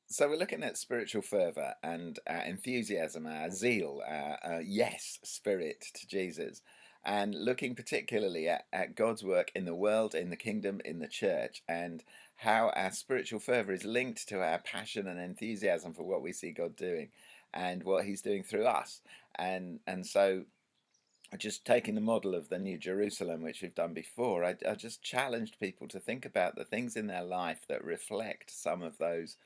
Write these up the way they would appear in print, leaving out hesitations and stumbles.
So we're looking at spiritual fervor and our enthusiasm, our zeal, our yes spirit to Jesus, and looking particularly at God's work in the world, in the kingdom, in the church, and how our spiritual fervor is linked to our passion and enthusiasm for what we see God doing and what He's doing through us. And so just taking the model of the New Jerusalem, which we've done before, I just challenged people to think about the things in their life that reflect some of those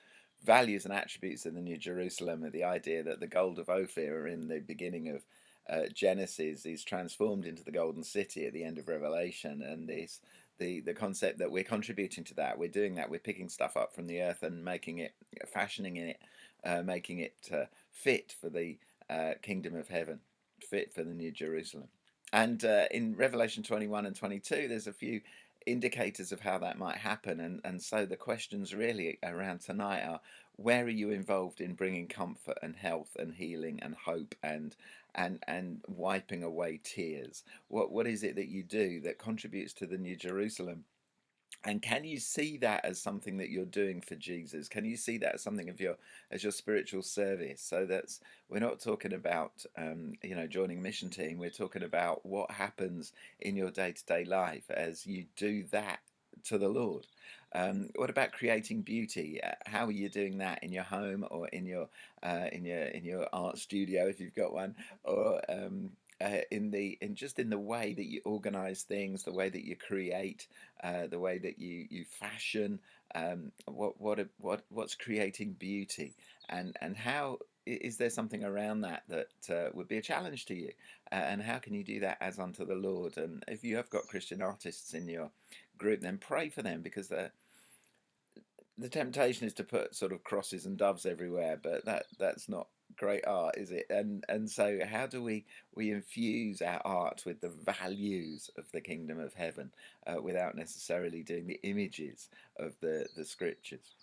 values and attributes of the New Jerusalem. The idea that the gold of Ophir in the beginning of Genesis is transformed into the golden city at the end of Revelation, and this the concept that we're contributing to that, we're doing that, we're picking stuff up from the earth and making it, fashioning it, making it fit for the kingdom of heaven, fit for the New Jerusalem. And in Revelation 21 and 22, there's a few indicators of how that might happen. And so the questions really around tonight are, where are you involved in bringing comfort and health and healing and hope and wiping away tears? What is it that you do that contributes to the New Jerusalem? And can you see that as something that you're doing for Jesus? Can you see that as something of your as your spiritual service? So that's, we're not talking about joining mission team. We're talking about what happens in your day to day life as you do that to the Lord. What about creating beauty? How are you doing that in your home or in your art studio if you've got one, or in the way that you organize things, the way that you create, the way that you fashion, what's creating beauty, and how is there something around that would be a challenge to you, and how can you do that as unto the Lord? And if you have got Christian artists in your group, then pray for them, because the temptation is to put sort of crosses and doves everywhere, but that's not great art, is it? And so how do we infuse our art with the values of the kingdom of heaven, without necessarily doing the images of the scriptures?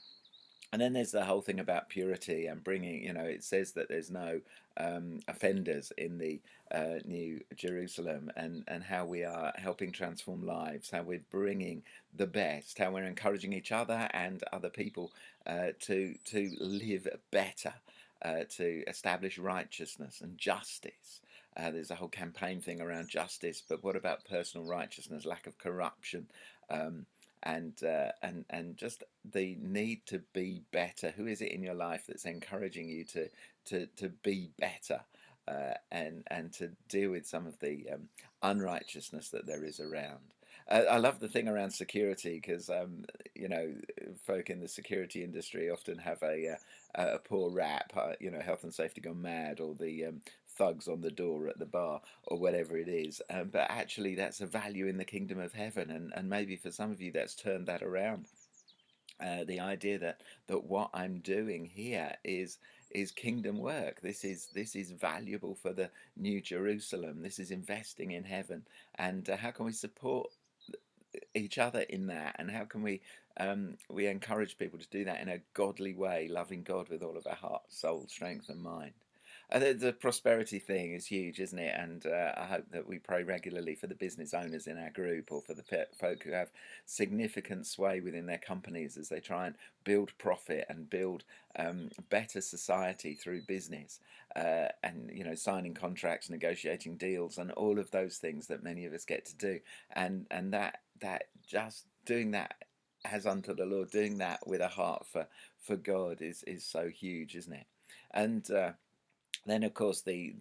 And then there's the whole thing about purity and bringing, it says that there's no offenders in the New Jerusalem, and how we are helping transform lives, how we're bringing the best, how we're encouraging each other and other people to live better, to establish righteousness and justice. There's a whole campaign thing around justice, but what about personal righteousness, lack of corruption? And just the need to be better. Who is it in your life that's encouraging you to be better, and to deal with some of the unrighteousness that there is around? I love the thing around security, because you know folk in the security industry often have a poor rap. Health and safety gone mad, or the thugs on the door at the bar, or whatever it is. But actually, that's a value in the kingdom of heaven, and maybe for some of you that's turned that around. The idea that what I'm doing here is kingdom work. This is valuable for the New Jerusalem. This is investing in heaven. And how can we support each other in that? And how can we encourage people to do that in a godly way, loving God with all of our heart, soul, strength, and mind? The prosperity thing is huge, isn't it? And I hope that we pray regularly for the business owners in our group, or for the folk who have significant sway within their companies as they try and build profit and build better society through business, and signing contracts, negotiating deals, and all of those things that many of us get to do. And that just doing that as unto the Lord, doing that with a heart for God is so huge, isn't it? And then, of course, the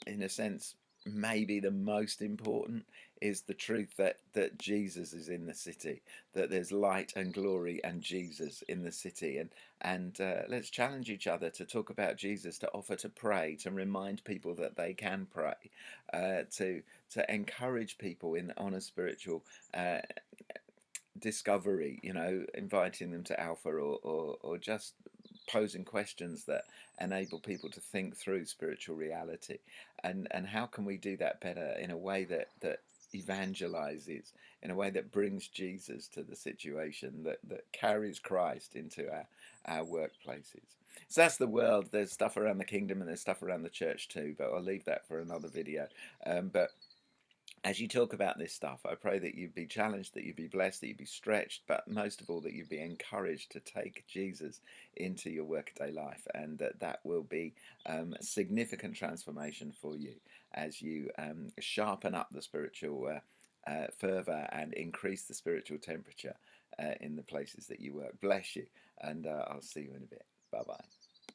in a sense, maybe the most important is the truth that Jesus is in the city, that there's light and glory and Jesus in the city. And let's challenge each other to talk about Jesus, to offer to pray, to remind people that they can pray, to encourage people in on a spiritual discovery, inviting them to Alpha, or just posing questions that enable people to think through spiritual reality. And how can we do that better in a way that evangelizes, in a way that brings Jesus to the situation, that carries Christ into our workplaces? So that's the world. There's stuff around the kingdom and there's stuff around the church too, but I'll leave that for another video. But as you talk about this stuff, I pray that you'd be challenged, that you'd be blessed, that you'd be stretched, but most of all, that you'd be encouraged to take Jesus into your workaday life, and that will be a significant transformation for you as you sharpen up the spiritual fervor and increase the spiritual temperature in the places that you work. Bless you, and I'll see you in a bit. Bye bye.